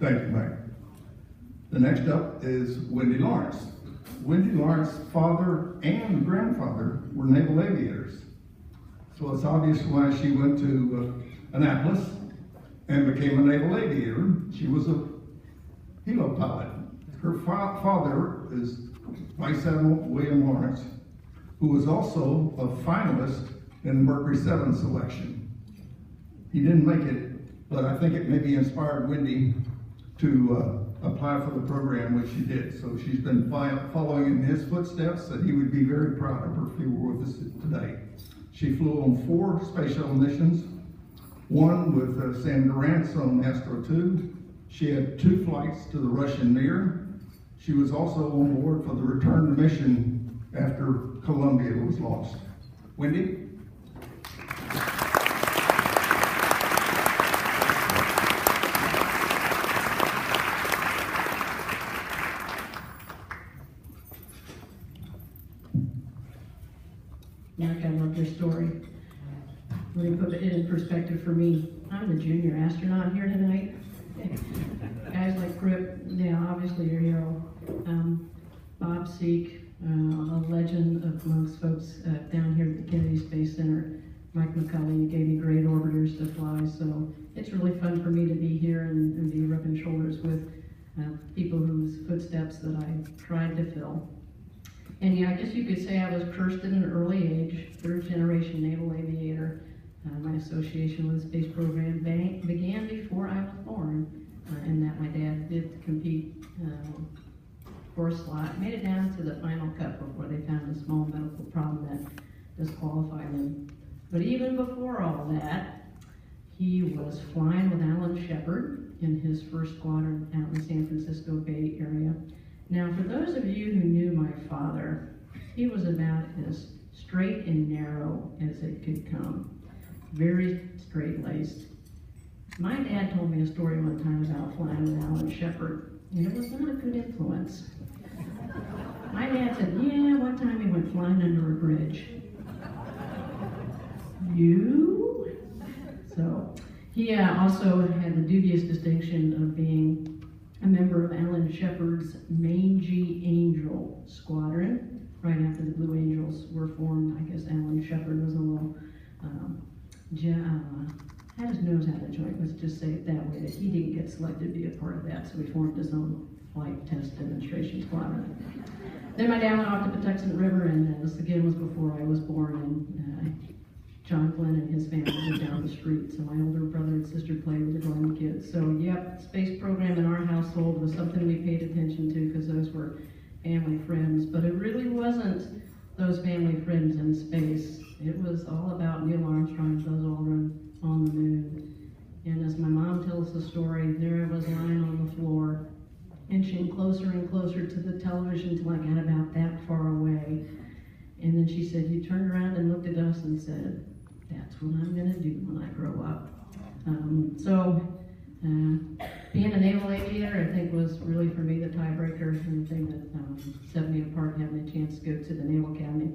Thank you, Mike. The next up is Wendy Lawrence. Wendy Lawrence's father and grandfather were naval aviators. So it's obvious why she went to Annapolis and became a naval aviator. She was a helo pilot. Her father is Vice Admiral William Lawrence, who was also a finalist in the Mercury 7 selection. He didn't make it, but I think it maybe inspired Wendy to apply for the program, which she did. So she's been following in his footsteps, that he would be very proud of her if he were with us today. She flew on 4 space shuttle missions, one with Sam Durant's on Astro 2. She had 2 flights to the Russian Mir. She was also on board for the return mission after Columbia was lost. Wendy? Mark, I love your story. Let me put it in perspective for me. I'm the junior astronaut here tonight. Guys like Crip, yeah, obviously your hero. Bob Seek, a legend amongst folks down here at the Kennedy Space Center. Mike McCulley gave me great orbiters to fly, so it's really fun for me to be here and be rubbing shoulders with people whose footsteps that I tried to fill. And yeah, I guess you could say I was cursed at an early age, 3rd generation naval aviator. My association with the space program began before I was born, in that my dad did compete for a slot, made it down to the final cut before they found a small medical problem that disqualified him. But even before all that, he was flying with Alan Shepard in his first squadron out in the San Francisco Bay Area. Now, for those of you who knew my father, he was about as straight and narrow as it could come. Very straight-laced. My dad told me a story one time about flying with Alan Shepard, and it was not a good influence. My dad said, yeah, one time he went flying under a bridge. You? So, he also had the dubious distinction of being a member of Alan Shepard's Mangy Angel Squadron. Right after the Blue Angels were formed, I guess Alan Shepard was a little, had his nose out of joint, let's just say it that way, that he didn't get selected to be a part of that, so he formed his own flight test demonstration squadron. Then my dad went off to the Patuxent River, and this again was before I was born, and John Glenn and his family lived down the street, so my older brother and sister played with the Glenn kids. So yep, space program in our household was something we paid attention to because those were family friends, but it really wasn't those family friends in space. It was all about Neil Armstrong, Buzz Aldrin on the moon. And as my mom tells the story, there I was lying on the floor, inching closer and closer to the television till I got about that far away. And then she said, you turned around and looked at us and said, that's what I'm gonna do when I grow up. Being a naval aviator, I think, was really for me the tiebreaker and the thing that set me apart, having a chance to go to the Naval Academy.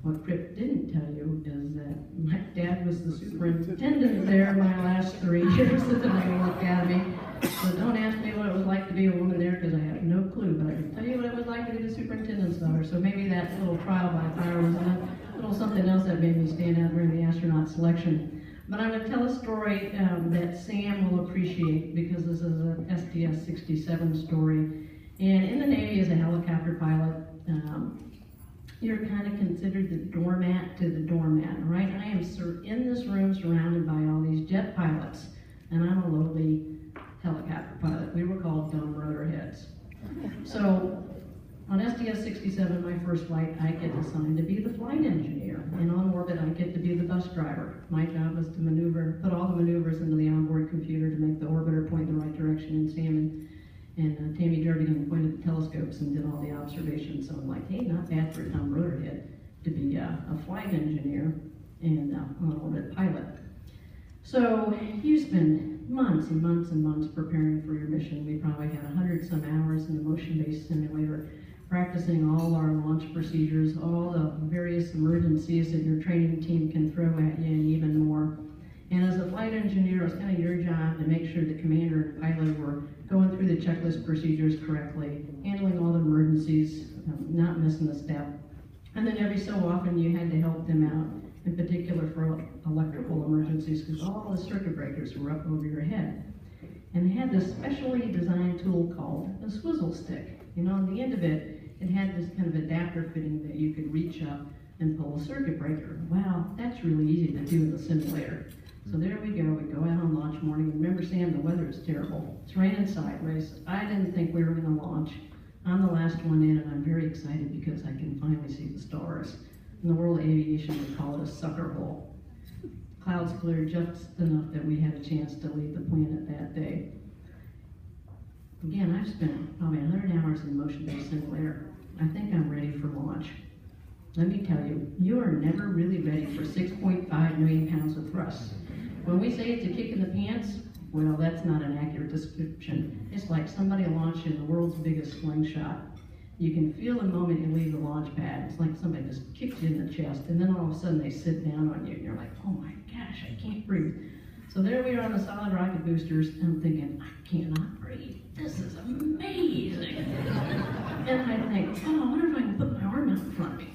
What Crip didn't tell you is that my dad was the superintendent there my last 3 years at the Naval Academy. So don't ask me what it was like to be a woman there, because I have no clue, but I can tell you what it was like to be the superintendent's daughter. So maybe that little trial by fire was a little something else that made me stand out during the astronaut selection. But I'm going to tell a story that Sam will appreciate, because this is an STS-67 story. And in the Navy, as a helicopter pilot, you're kind of considered the doormat to the doormat, right? I am in this room surrounded by all these jet pilots, and I'm a lowly helicopter pilot. We were called dumb rotor heads. So on STS-67, my first flight, I get assigned to be the flight engineer. And on orbit, I get to be the bus driver. My job was to put all the maneuvers into the onboard computer to make the orbiter point in the right direction, and Sam and Tammy Jernigan pointed the telescopes and did all the observations. So I'm like, hey, not bad for a dumb rotor head to be a flight engineer and an orbit pilot. So you spend months and months and months preparing for your mission. We probably had 100-some hours in the motion-based simulator, practicing all our launch procedures, all the various emergencies that your training team can throw at you, and even more. And as a flight engineer, it's kind of your job to make sure the commander and pilot were going through the checklist procedures correctly, handling all the emergencies, not missing a step. And then every so often you had to help them out, in particular for electrical emergencies, because all the circuit breakers were up over your head. And they had this specially designed tool called a swizzle stick. You know, on the end of it, it had this kind of adapter fitting that you could reach up and pull a circuit breaker. Wow, that's really easy to do in the simulator. So there we go, we go out on launch morning. Remember, Sam, the weather is terrible. It's raining sideways. I didn't think we were gonna launch. I'm the last one in, and I'm very excited because I can finally see the stars. In the world of aviation, we call it a sucker hole. Clouds cleared just enough that we had a chance to leave the planet that day. Again, I've spent probably 100 hours in the motion-based simulator. I think I'm ready for launch. Let me tell you, you are never really ready for 6.5 million pounds of thrust. When we say it's a kick in the pants, well, that's not an accurate description. It's like somebody launching the world's biggest slingshot. You can feel the moment you leave the launch pad. It's like somebody just kicks you in the chest, and then all of a sudden they sit down on you, and you're like, oh my gosh, I can't breathe. So there we are on the solid rocket boosters, and I'm thinking, I cannot breathe. This is amazing. And I think, oh, I wonder if I can put my arm out in front of me.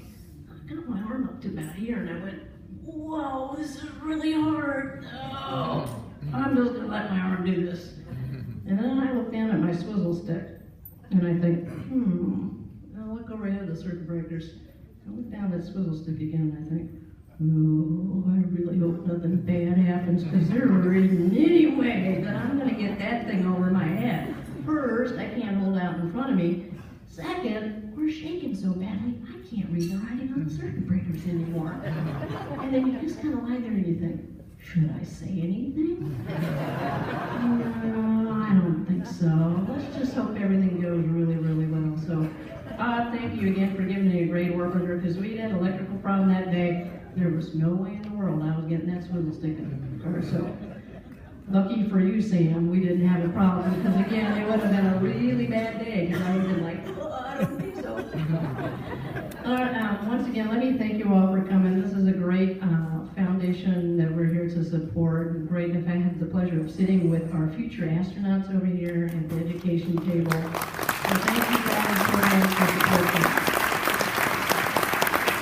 I got my arm up to about here, and I went, whoa, this is really hard. Oh, I'm just gonna let my arm do this. And then I look down at my swizzle stick, and I think, I'll look over ahead of the circuit breakers. I look down at the swizzle stick again, and I think, oh, I really hope nothing bad happens, because there isn't any way that I'm gonna get that thing over my head. First, I can't hold out in front of me. Second, we're shaking so badly, I can't read the writing on the circuit breakers anymore. And then you just kind of lie there and you think, should I say anything? No, I don't think so. Let's just hope everything goes really, really well. So, thank you again for giving me a great work order, because we had an electrical problem that day. There was no way in the world I was getting that swivel stick in the car. So, lucky for you, Sam, we didn't have a problem, because again, it would have been a really bad day, because I would have been like, oh, I don't think so. Once again, let me thank you all for coming. This is a great foundation that we're here to support. Great if I had the pleasure of sitting with our future astronauts over here at the education table. So thank you guys very much for supporting.